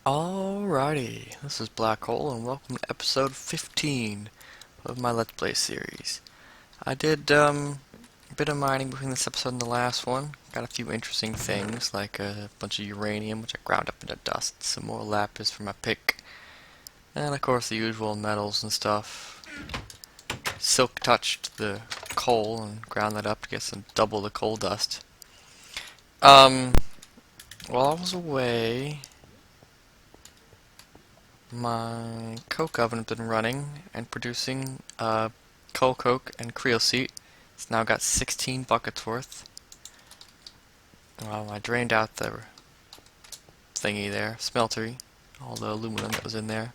Alrighty, this is Black Hole, and welcome to episode 15 of my Let's Play series. I did a bit of mining between this episode and the last one. Got a few interesting things, like a bunch of uranium, which I ground up into dust, some more lapis for my pick, and of course the usual metals and stuff. Silk touched the coal and ground that up to get some double the coal dust. While I was away, my coke oven has been running and producing coal coke and creosote. It's now got 16 buckets worth. Well, I drained out the thingy there, smeltery, all the aluminum that was in there.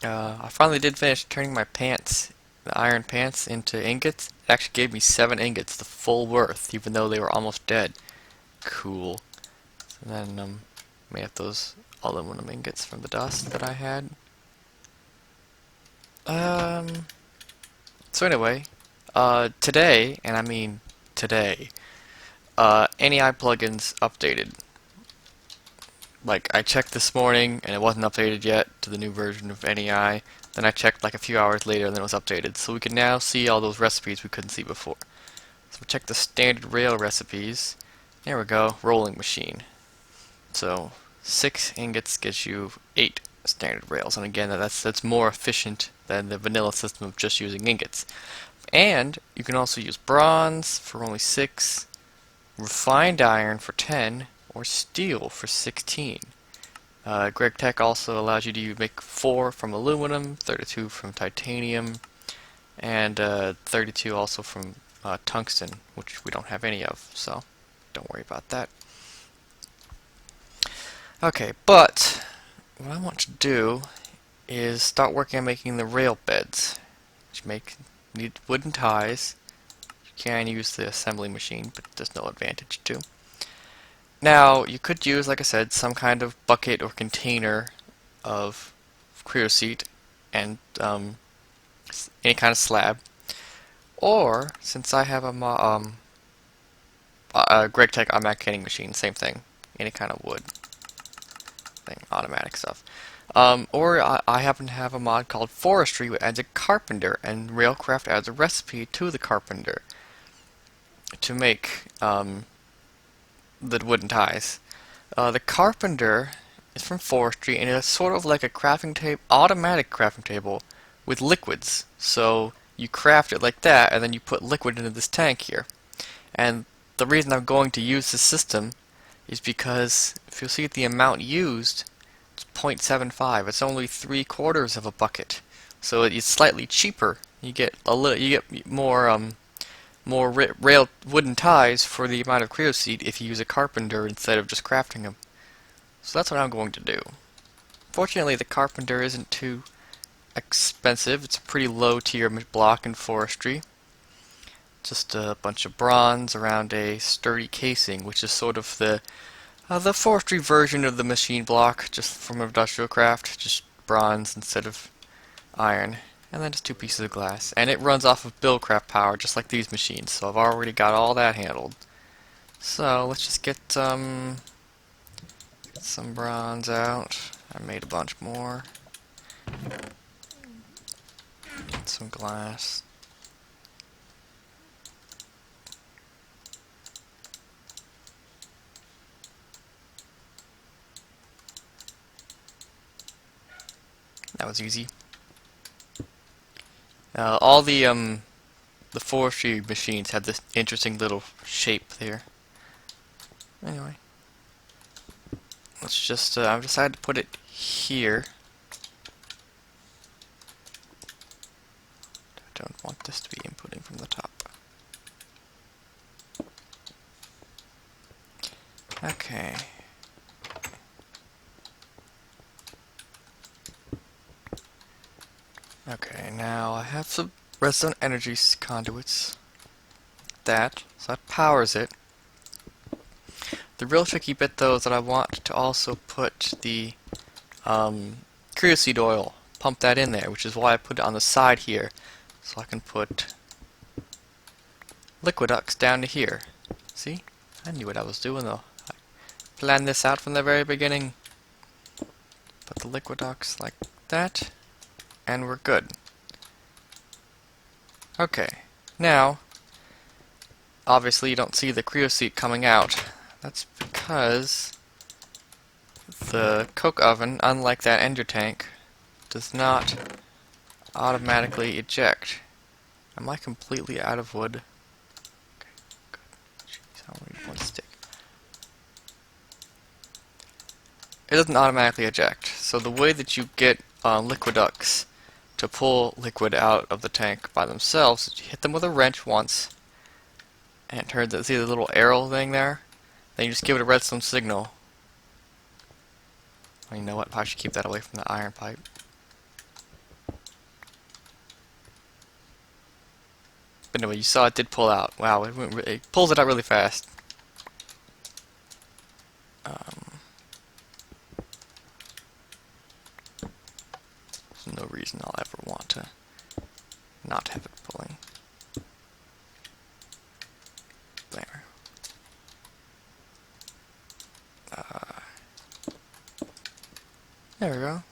I finally did finish turning my pants, the iron pants, into ingots. It actually gave me 7 ingots, the full worth, even though they were almost dead. Cool. So then, made up those aluminum ingots from the dust that I had. So anyway, today, and I mean today, NEI plugins updated. Like, I checked this morning, and it wasn't updated yet to the new version of NEI. Then I checked like a few hours later, and then it was updated. So we can now see all those recipes we couldn't see before. So we'll check the standard rail recipes. There we go, rolling machine. So 6 ingots gets you 8 standard rails, and again, that's more efficient than the vanilla system of just using ingots. And you can also use bronze for only 6, refined iron for 10, or steel for 16. Greg Tech also allows you to make 4 from aluminum, 32 from titanium, and 32 also from tungsten, which we don't have any of, so don't worry about that. Okay, but what I want to do is start working on making the rail beds, which need wooden ties. You can use the assembly machine, but there's no advantage to. Now, you could use, like I said, some kind of bucket or container of creosote and any kind of slab. Or, since I have a Greg Tech automatic canning machine, same thing, any kind of wood thing, automatic stuff. Or I happen to have a mod called Forestry, which adds a carpenter, and Railcraft adds a recipe to the carpenter to make the wooden ties. The carpenter is from Forestry, and it's sort of like a crafting table, automatic crafting table with liquids. So you craft it like that, and then you put liquid into this tank here. And the reason I'm going to use this system is because if you'll see at the amount used, it's 0.75. It's only 3/4 of a bucket, so it's slightly cheaper. You get more rail wooden ties for the amount of creosote if you use a carpenter instead of just crafting them. So that's what I'm going to do. Fortunately, the carpenter isn't too expensive. It's a pretty low tier block in Forestry. Just a bunch of bronze around a sturdy casing, which is sort of the Forestry version of the machine block, just from Industrial Craft, just bronze instead of iron. And then just 2 pieces of glass. And it runs off of Buildcraft power, just like these machines, so I've already got all that handled. So, let's just get some bronze out. I made a bunch more. Get some glass. That was easy. All the Forestry machines have this interesting little shape there. Anyway, let's just, I've decided to put it here. I don't want this to be inputting from the top. Okay. Okay, now I have some redstone energy conduits. So that powers it. The real tricky bit, though, is that I want to also put the creosote oil, pump that in there, which is why I put it on the side here, so I can put Liquiducts down to here. See? I knew what I was doing, though. plan this out from the very beginning. Put the liquid ducts like that, and we're good. Okay, now, obviously you don't see the Creosote coming out. That's because the coke oven, unlike that ender tank, does not automatically eject. Am I completely out of wood? Okay, good. Jeez, I only need one stick. It doesn't automatically eject. So the way that you get liquid ducts to pull liquid out of the tank by themselves is you hit them with a wrench once, and it turns out, see the little arrow thing there? Then you just give it a redstone signal. Well, you know what? I should keep that away from the iron pipe. But anyway, you saw it did pull out. Wow, it pulls it out really fast. There's no reason I'll ever want to not have it pulling. There. There we go.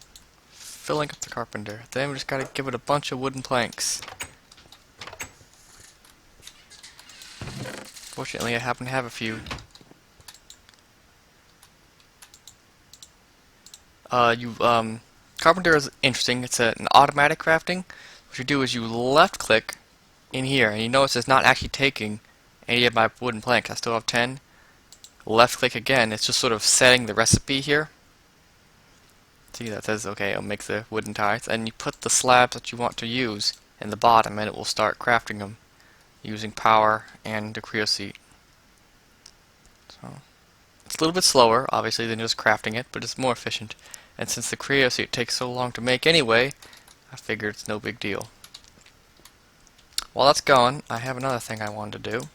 Filling up the carpenter. Then we just gotta give it a bunch of wooden planks. Fortunately, I happen to have a few. Carpenter is interesting. It's an automatic crafting. What you do is you left click in here, and you notice it's not actually taking any of my wooden planks. I still have 10. Left click again. It's just sort of setting the recipe here. See, that says, okay, it'll make the wooden ties. And you put the slabs that you want to use in the bottom, and it will start crafting them using power and the Creosote. So, it's a little bit slower, obviously, than just crafting it, but it's more efficient. And since the Creosote takes so long to make anyway, I figured it's no big deal. While that's going, I have another thing I wanted to do.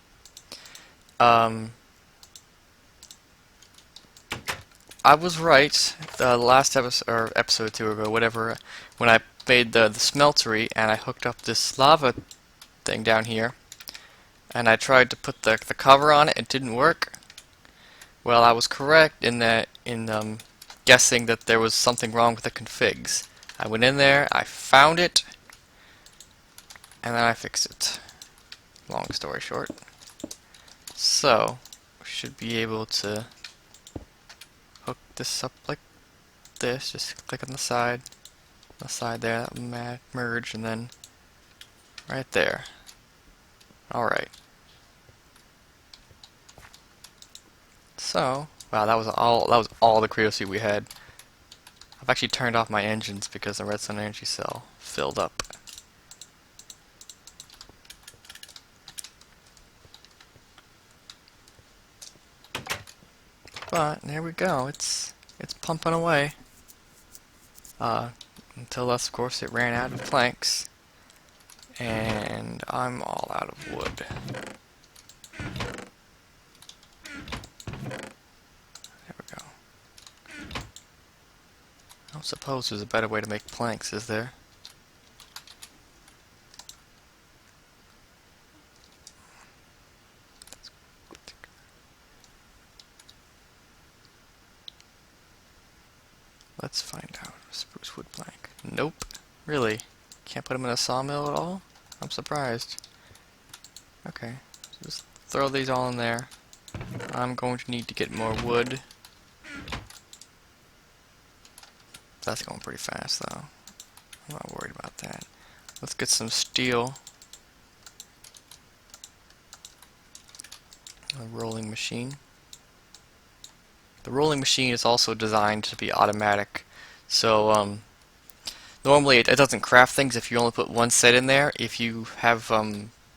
I was right the last episode, or episode or two ago, whatever, when I made the smeltery and I hooked up this lava thing down here, and I tried to put the cover on it. It didn't work. Well, I was correct in that guessing that there was something wrong with the configs. I went in there, I found it, and then I fixed it. Long story short. So, we should be able to hook this up like this. Just click on the side there, that will merge, and then right there. Alright. So, wow, that was all the Creosote we had. I've actually turned off my engines because the redstone energy cell filled up. But there we go. It's pumping away. Until of course it ran out of planks, and I'm all out of wood. There we go. I don't suppose there's a better way to make planks, is there? Let's find out. Spruce wood plank. Nope. Really? Can't put them in a sawmill at all? I'm surprised. Okay. Just throw these all in there. I'm going to need to get more wood. That's going pretty fast though. I'm not worried about that. Let's get some steel. A rolling machine. The rolling machine is also designed to be automatic. So normally it doesn't craft things if you only put one set in there. If you have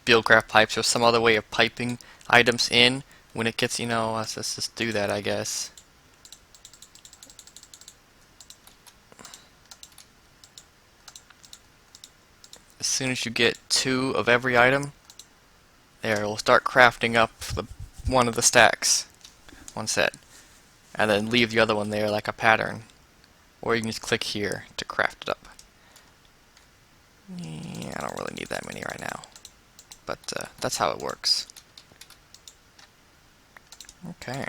Buildcraft pipes or some other way of piping items in, when it gets, let's just do that, I guess. As soon as you get 2 of every item, there, it will start crafting up one of the stacks, one set, and then leave the other one there like a pattern. Or you can just click here to craft it up. Yeah, I don't really need that many right now, but that's how it works. Okay.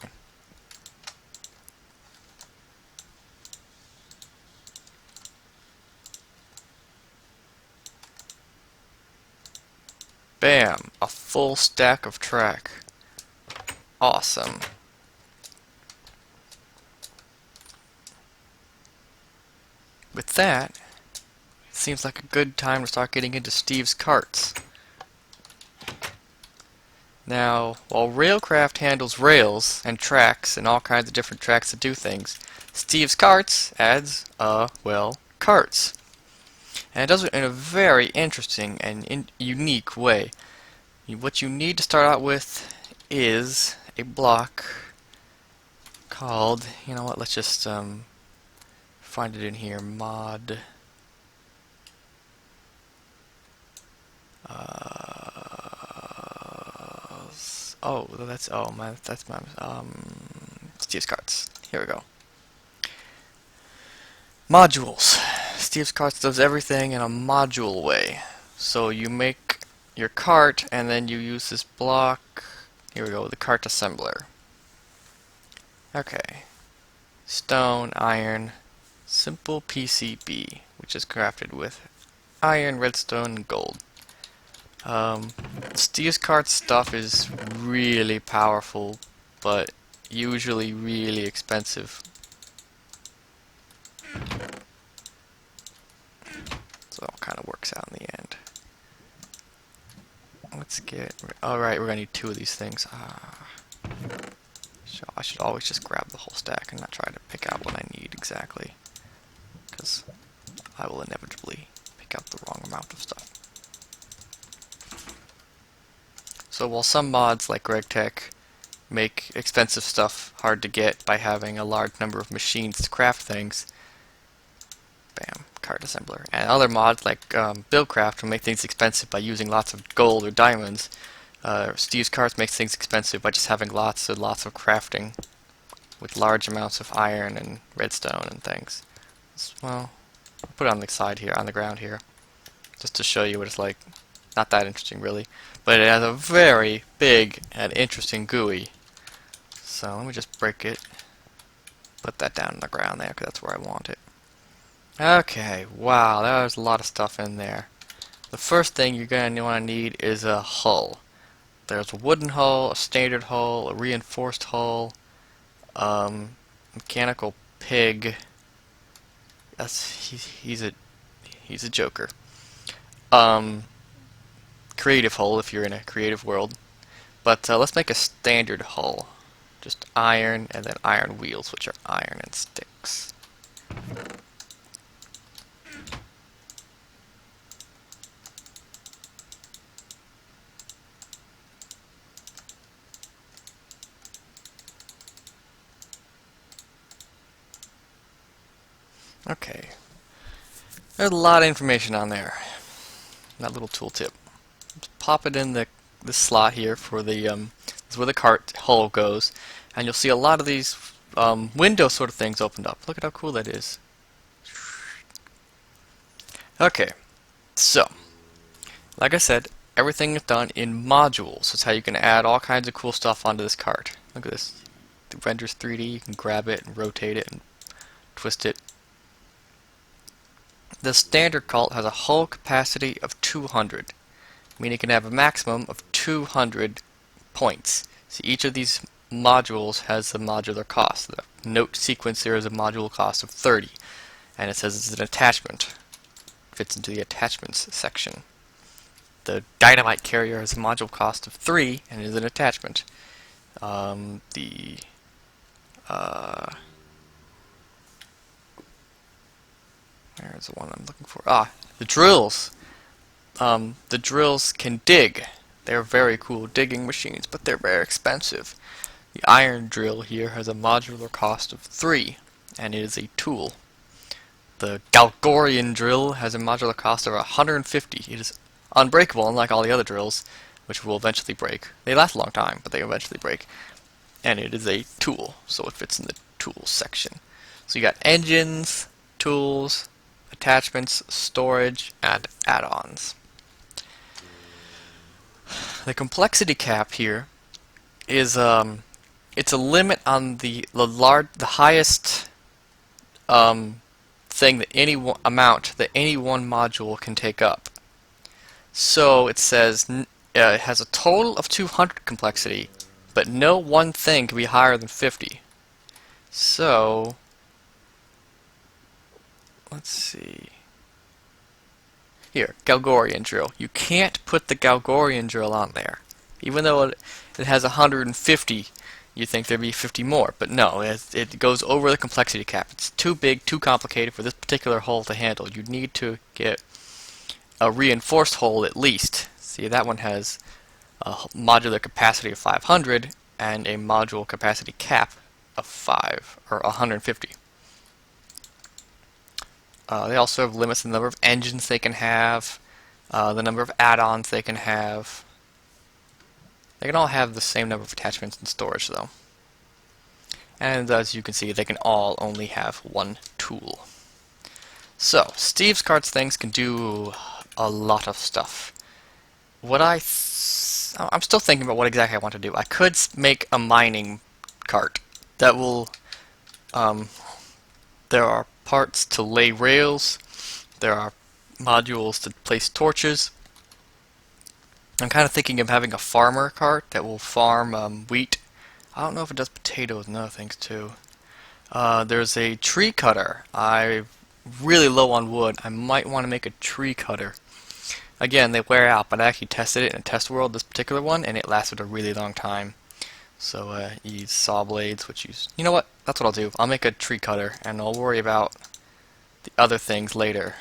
Bam! A full stack of track. Awesome. With that, seems like a good time to start getting into Steve's carts. Now, while Railcraft handles rails and tracks and all kinds of different tracks that do things, Steve's carts adds, well, carts. And it does it in a very interesting and unique way. What you need to start out with is a block called, you know what, let's just find it in here, mod that's my Steve's carts. Here we go. Modules. Steve's carts does everything in a module way. So you make your cart and then you use this block. Here we go, the cart assembler. Okay. Stone, iron, simple PCB, which is crafted with iron, redstone, and gold. Steve's cart stuff is really powerful, but usually really expensive. So it kind of works out in the end. Let's get... Alright, we're going to need 2 of these things. So I should always just grab the whole stack and not try to pick out what I need exactly, because I will inevitably pick out the wrong amount of stuff. So while some mods like GregTech make expensive stuff hard to get by having a large number of machines to craft things, bam, cart assembler. And other mods like Buildcraft will make things expensive by using lots of gold or diamonds. Steve's carts makes things expensive by just having lots and lots of crafting with large amounts of iron and redstone and things. Well, I'll put it on the side here, on the ground here, just to show you what it's like. Not that interesting really, but it has a very big and interesting GUI. So let me just break it, put that down on the ground there, because that's where I want it. Okay, wow, there's a lot of stuff in there. The first thing you're going to want to need is a hull. There's a wooden hull, a standard hull, a reinforced hull, mechanical pig. He's a joker. Creative hull if you're in a creative world. But let's make a standard hull. Just iron and then iron wheels, which are iron and sticks. Okay. There's a lot of information on there. That little tooltip. Just pop it in the slot here for the this is where the cart hull goes, and you'll see a lot of these window sort of things opened up. Look at how cool that is. Okay, so like I said, everything is done in modules. That's how you can add all kinds of cool stuff onto this cart. Look at this. It renders 3D. You can grab it and rotate it and twist it. The standard cart has a hull capacity of 200, meaning it can have a maximum of 200 points. So each of these modules has a modular cost. The note sequence here is a module cost of 30, and it says it's an attachment. It fits into the attachments section. The dynamite carrier has a module cost of 3 and is an attachment. There's the one I'm looking for. The drills. The drills can dig. They're very cool digging machines, but they're very expensive. The iron drill here has a modular cost of 3, and it is a tool. The Galgorian drill has a modular cost of 150. It is unbreakable, unlike all the other drills, which will eventually break. They last a long time, but they eventually break. And it is a tool, so it fits in the tools section. So you got engines, tools, attachments, storage, and add-ons. The complexity cap here is it's a limit on the highest thing that amount that any one module can take up. So it says it has a total of 200 complexity, but no one thing can be higher than 50. So, let's see. Here, Galgorian drill. You can't put the Galgorian drill on there. Even though it has 150, you think there'd be 50 more. But no, it goes over the complexity cap. It's too big, too complicated for this particular hull to handle. You need to get a reinforced hull at least. See, that one has a modular capacity of 500 and a module capacity cap of 5 or 150. They also have limits in the number of engines they can have, the number of add-ons they can have. They can all have the same number of attachments and storage though. And as you can see, they can all only have one tool. So, Steve's Carts things can do a lot of stuff. I'm still thinking about what exactly I want to do. I could make a mining cart that will, there are parts to lay rails, there are modules to place torches. I'm kind of thinking of having a farmer cart that will farm wheat. I don't know if it does potatoes and other things too. There's a tree cutter. I'm really low on wood. I might want to make a tree cutter. Again, they wear out, but I actually tested it in a test world, this particular one, and it lasted a really long time. So use saw blades, which use... You know what? That's what I'll do. I'll make a tree cutter, and I'll worry about the other things later.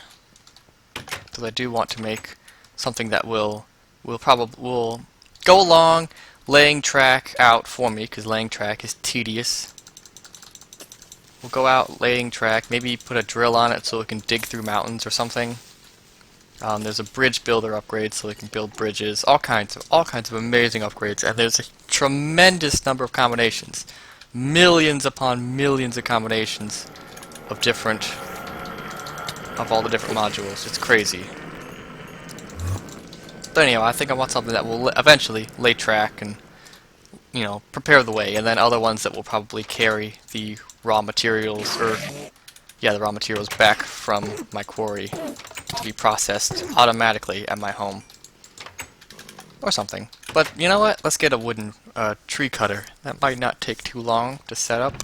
Because I do want to make something that will go along laying track out for me, because laying track is tedious. We'll go out laying track, maybe put a drill on it so it can dig through mountains or something. There's a bridge builder upgrade so it can build bridges, all kinds of amazing upgrades, and there's a tremendous number of combinations. Millions upon millions of combinations of all the different modules. It's crazy. But anyhow, I think I want something that will eventually lay track and, you know, prepare the way, and then other ones that will probably carry the raw materials, the raw materials back from my quarry to be processed automatically at my home. Or something. But you know what? Let's get a wooden tree cutter. That might not take too long to set up.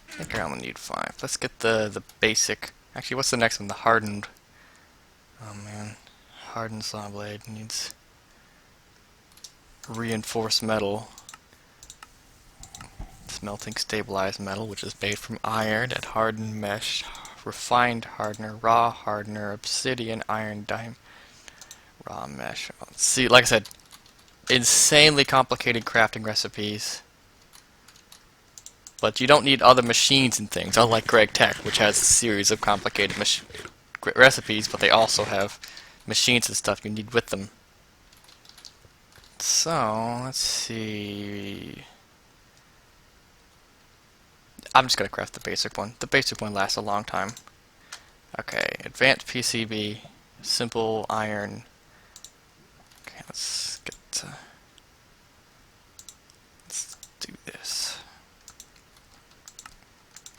I think I'm gonna need 5. Let's get the basic. Actually, what's the next one? The hardened. Oh man. Hardened saw blade needs reinforced metal. Smelting stabilized metal, which is made from iron and hardened mesh, refined hardener, raw hardener, obsidian, iron, diamond, raw mesh. See, like I said, insanely complicated crafting recipes. But you don't need other machines and things, unlike Greg Tech, which has a series of complicated recipes, but they also have machines and stuff you need with them. So, let's see... I'm just going to craft the basic one. The basic one lasts a long time. Okay, advanced PCB, simple iron. Okay, let's do this.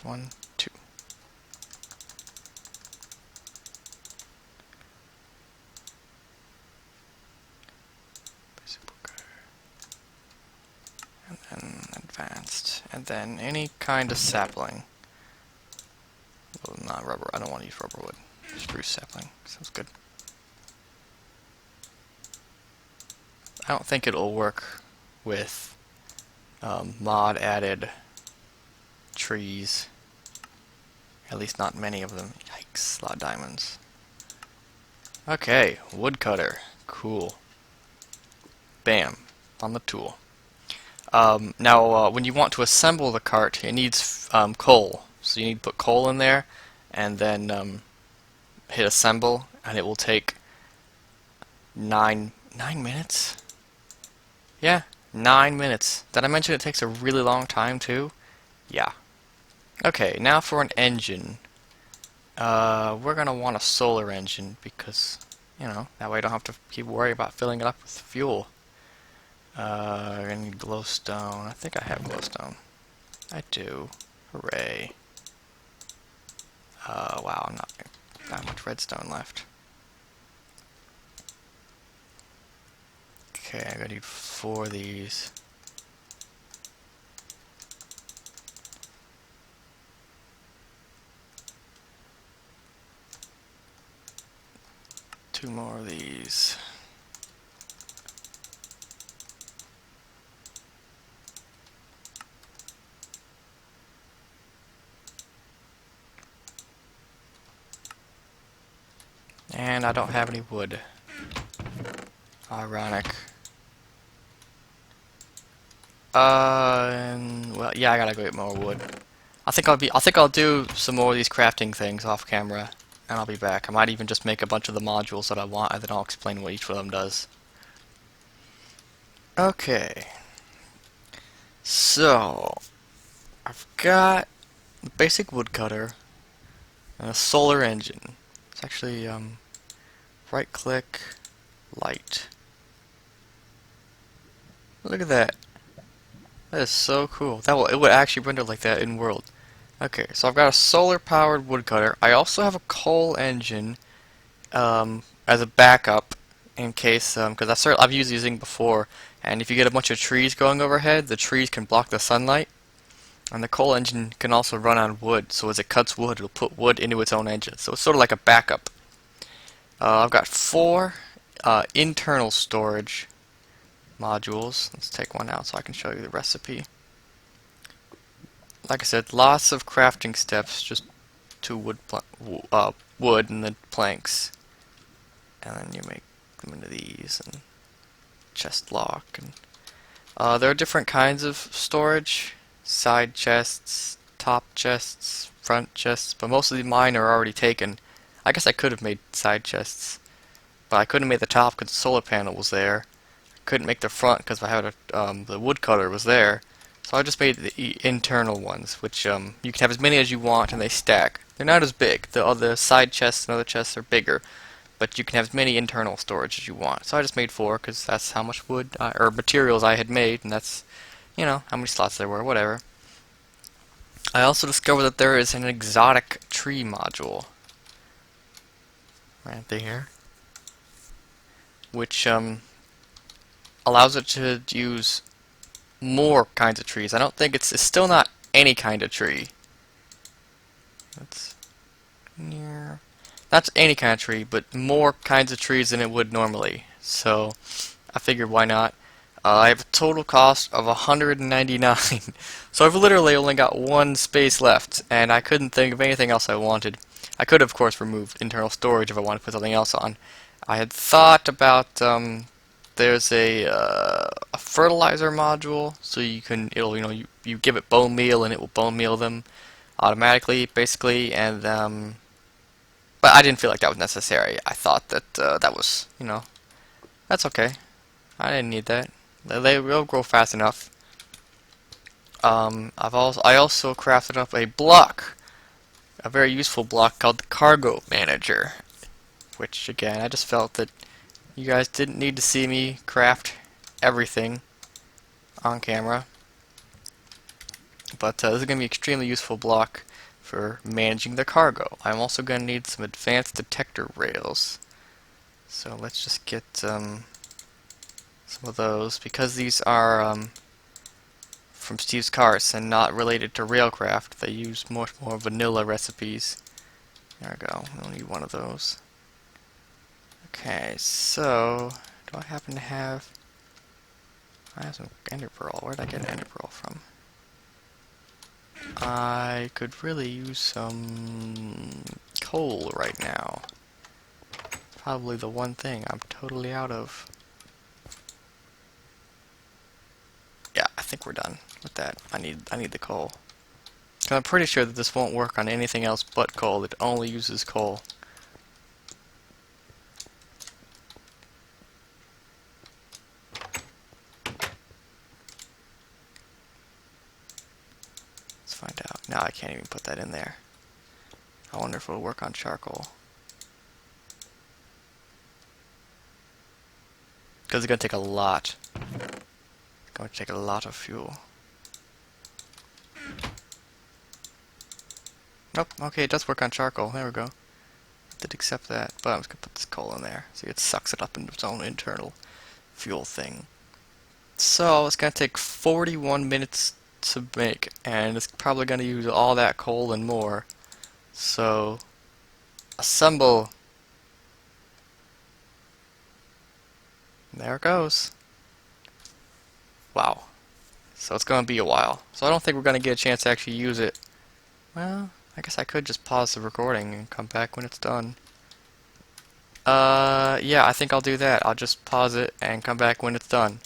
1, 2. Basic worker. And then advanced. And then any kind of sapling. Well, not rubber. I don't want to use rubber wood. Spruce sapling. Sounds good. I don't think it'll work with mod added trees. At least not many of them. Yikes, a lot of diamonds. Okay, woodcutter. Cool. Bam. On the tool. Now, when you want to assemble the cart, it needs coal. So you need to put coal in there, and then hit assemble, and it will take 9 minutes? Yeah, 9 minutes. Did I mention it takes a really long time, too? Yeah. Okay, now for an engine. We're going to want a solar engine, because, you know, that way I don't have to keep worrying about filling it up with fuel. I need glowstone. I think I have glowstone. I do. Hooray. Wow, I'm not that much redstone left. Okay, I'm gonna need 4 of these. Two more of these. And I don't have any wood. Ironic. Well, yeah, I gotta go get more wood. I think I'll do some more of these crafting things off camera, and I'll be back. I might even just make a bunch of the modules that I want, and then I'll explain what each of them does. Okay. So, I've got the basic woodcutter and a solar engine. It's actually, right click, light. Look at that. That is so cool. It would actually render like that in world. Okay, so I've got a solar-powered woodcutter. I also have a coal engine as a backup in case, because I've used using before. And if you get a bunch of trees going overhead, the trees can block the sunlight. And the coal engine can also run on wood. So as it cuts wood, it'll put wood into its own engine. So it's sort of like a backup. I've got 4 internal storage modules. Let's take one out so I can show you the recipe. Like I said, lots of crafting steps, just 2 wood and then planks. And then you make them into these and chest lock. And there are different kinds of storage. Side chests, top chests, front chests, but most of mine are already taken. I guess I could have made side chests, but I couldn't make the top because the solar panel was there. I couldn't make the front because I had the woodcutter was there. So I just made the internal ones, which you can have as many as you want and they stack. They're not as big. The other side chests and other chests are bigger, but you can have as many internal storage as you want. So I just made 4 because that's how much wood or materials I had made, and that's, you know, how many slots there were, whatever. I also discovered that there is an exotic tree module right there, which allows it to use more kinds of trees. I don't think it's still not any kind of tree. That's near. Not any kind of tree, but more kinds of trees than it would normally. So I figured why not. I have a total cost of 199. So I've literally only got 1 space left, and I couldn't think of anything else I wanted. I could have, of course, removed internal storage if I wanted to put something else on. I had thought about there's a fertilizer module, so you give it bone meal and it will bone meal them automatically, basically, and but I didn't feel like that was necessary. I thought that that was, that's okay. I didn't need that. They will grow fast enough. I also crafted up a block, a very useful block called the Cargo Manager, which again I just felt that you guys didn't need to see me craft everything on camera. But this is going to be an extremely useful block for managing the cargo. I'm also going to need some advanced detector rails. So let's just get some of those. Because these are from Steve's Carts and not related to Railcraft, they use much more vanilla recipes. There we go. We'll need one of those. Okay, so do I happen to have... I have some ender pearl. Where did I get an ender pearl from? I could really use some coal right now. Probably the one thing I'm totally out of. Yeah, I think we're done with that. I need the coal. 'Cause I'm pretty sure that this won't work on anything else but coal. It only uses coal. Let's find out. Now I can't even put that in there. I wonder if it'll work on charcoal. Because it's going to take a lot. It's going to take a lot of fuel. Nope, okay, it does work on charcoal. There we go. Did accept that, but I'm just going to put this coal in there. See, it sucks it up into its own internal fuel thing. So it's gonna take 41 minutes to make, and it's probably gonna use all that coal and more. So, assemble. There it goes. Wow. So it's gonna be a while. So I don't think we're gonna get a chance to actually use it. Well, I guess I could just pause the recording and come back when it's done. Yeah, I think I'll do that. I'll just pause it and come back when it's done.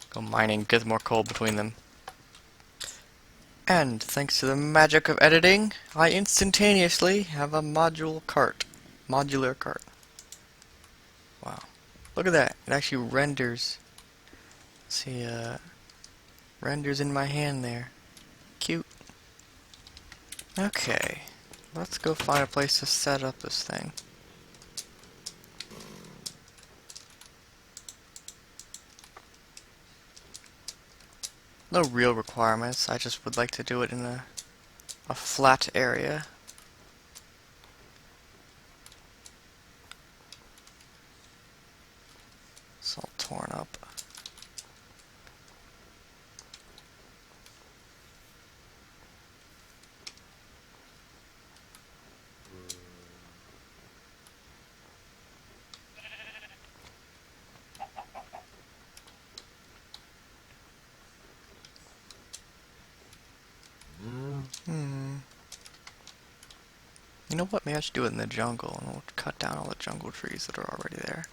Go mining, get more coal between them. And thanks to the magic of editing, I instantaneously have a modular cart. Wow. Look at that. It actually renders. See, renders in my hand there. Cute. Okay. Let's go find a place to set up this thing. No real requirements. I just would like to do it in a flat area. It's all torn up. You know what? Maybe I should do it in the jungle, and we'll cut down all the jungle trees that are already there.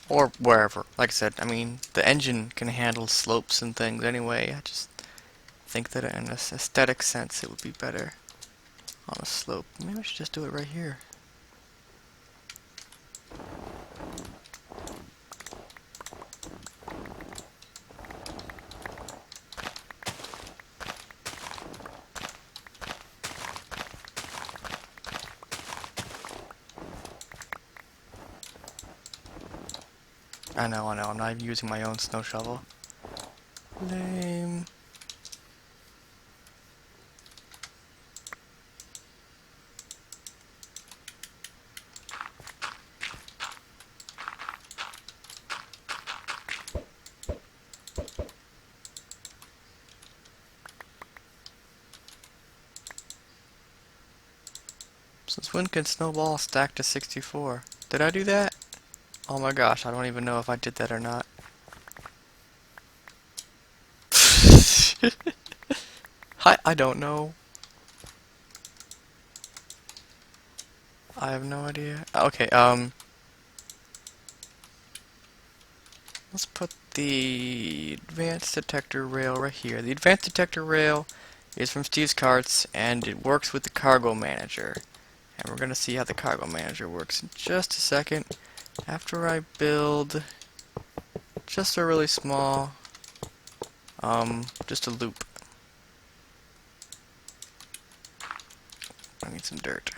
Or wherever. Like I said, I mean, the engine can handle slopes and things anyway. I just think that in an aesthetic sense it would be better on a slope. Maybe I should just do it right here. I know, I'm not even using my own snow shovel. Lame. Since when can snowball stack to 64? Did I do that? Oh my gosh, I don't even know if I did that or not. I don't know. I have no idea. Okay, let's put the advanced detector rail right here. The advanced detector rail is from Steve's Carts, and it works with the cargo manager. And we're gonna see how the cargo manager works in just a second. After I build just a really small, just a loop. I need some dirt.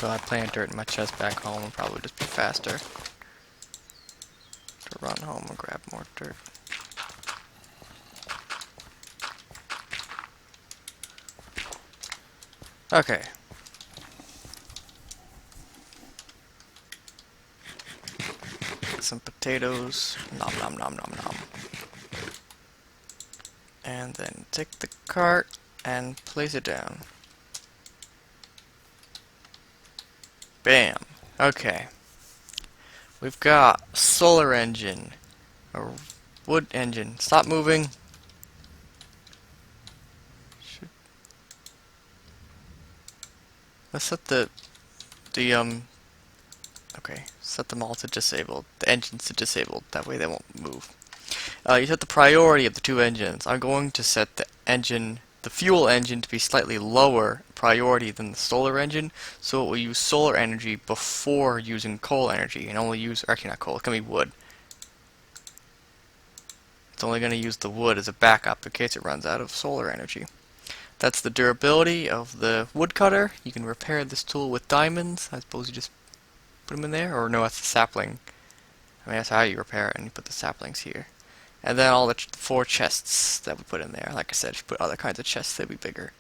So I plant dirt in my chest back home and probably just be faster to run home and grab more dirt. Okay. Get some potatoes. Nom nom nom nom nom. And then take the cart and place it down. Bam. Okay. We've got a solar engine. A wood engine. Stop moving. Let's set the okay. set them all to disabled. The engines to disabled. That way they won't move. You set the priority of the two engines. I'm going to set the fuel engine to be slightly lower priority than the solar engine, so it will use solar energy before using coal energy, and only use, actually not coal, it's going to be wood. It's only going to use the wood as a backup in case it runs out of solar energy. That's the durability of the woodcutter. You can repair this tool with diamonds. I suppose you just put them in there, or no, that's the sapling. I mean, that's how you repair it, and you put the saplings here. And then all the 4 chests that we put in there. Like I said, if you put other kinds of chests, they'd be bigger.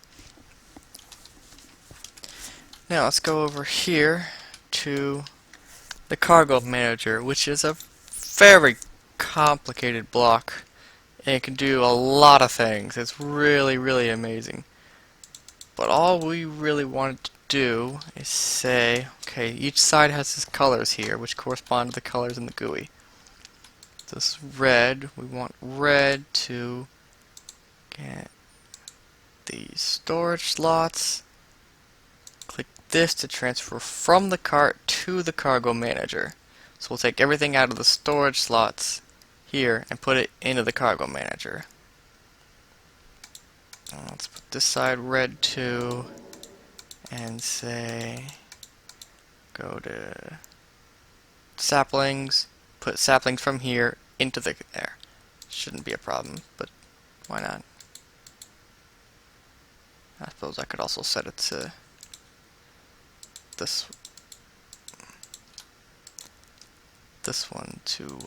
Now let's go over here to the cargo manager, which is a very complicated block. And it can do a lot of things. It's really, really amazing. But all we really wanted to do is say, okay, each side has its colors here, which correspond to the colors in the GUI. This red, we want red to get the storage slots. Click this to transfer from the cart to the cargo manager. So we'll take everything out of the storage slots here and put it into the cargo manager. Let's put this side red too, and say go to saplings, put saplings from here into there. Shouldn't be a problem, but why not? I suppose I could also set it to this one to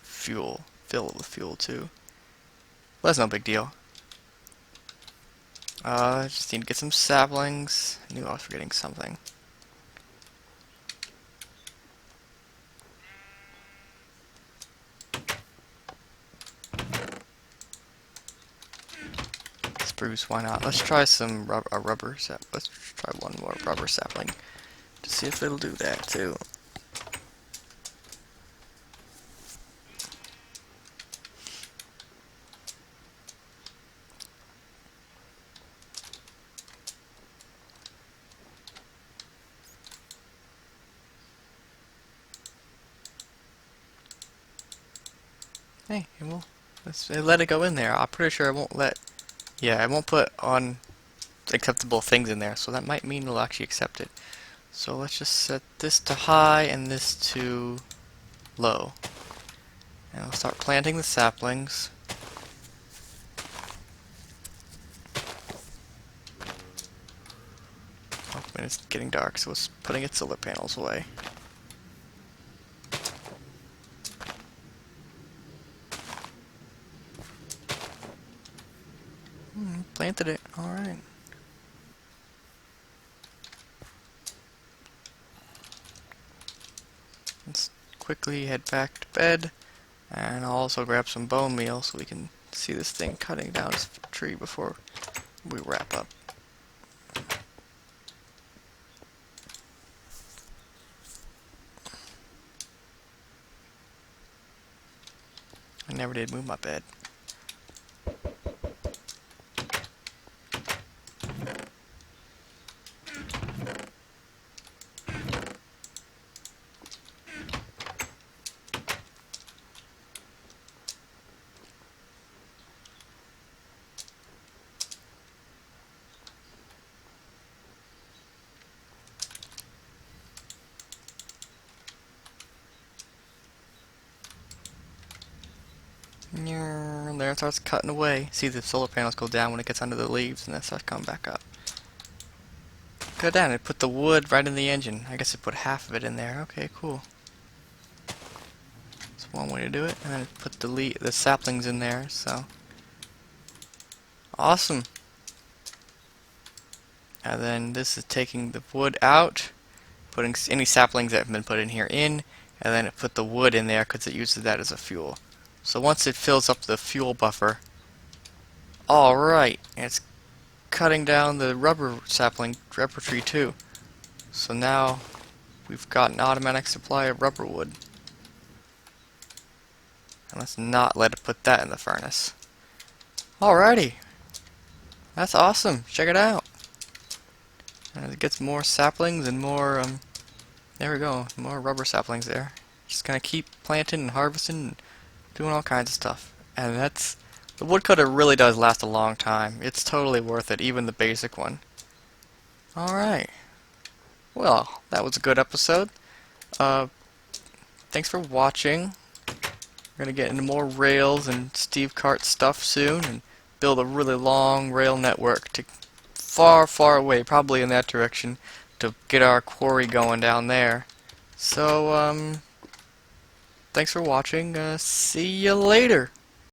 fuel, fill it with fuel too. Well, that's no big deal. Just need to get some saplings. I knew I was forgetting something. Spruce, why not? Let's try some rubber let's try one more rubber sapling to see if it'll do that too. Hey, it will. Let's let it go in there. I'm pretty sure it won't let. Yeah, it won't put on acceptable things in there, so that might mean it'll actually accept it. So let's just set this to high and this to low. And we'll start planting the saplings. Oh, and it's getting dark, so it's putting its solar panels away. Planted it. Alright. Let's quickly head back to bed. And I'll also grab some bone meal so we can see this thing cutting down its tree before we wrap up. I never did move my bed. There it starts cutting away. See the solar panels go down when it gets under the leaves, and then starts coming back up. Go down and put the wood right in the engine. I guess it put half of it in there. Okay, cool. That's one way to do it. And then put the saplings in there. So awesome. And then this is taking the wood out, putting any saplings that have been put in here in, and then it put the wood in there because it uses that as a fuel. So once it fills up the fuel buffer, alright, and it's cutting down the rubber tree too. So now we've got an automatic supply of rubber wood. And let's not let it put that in the furnace. Alrighty, that's awesome. Check it out. And it gets more saplings and more, there we go, more rubber saplings there. Just gonna keep planting and harvesting and doing all kinds of stuff. And the woodcutter really does last a long time. It's totally worth it, even the basic one. Alright. Well, that was a good episode. Thanks for watching. We're gonna get into more Rails and Steve Cart stuff soon and build a really long rail network to far, far away, probably in that direction, to get our quarry going down there. So, thanks for watching. See you later.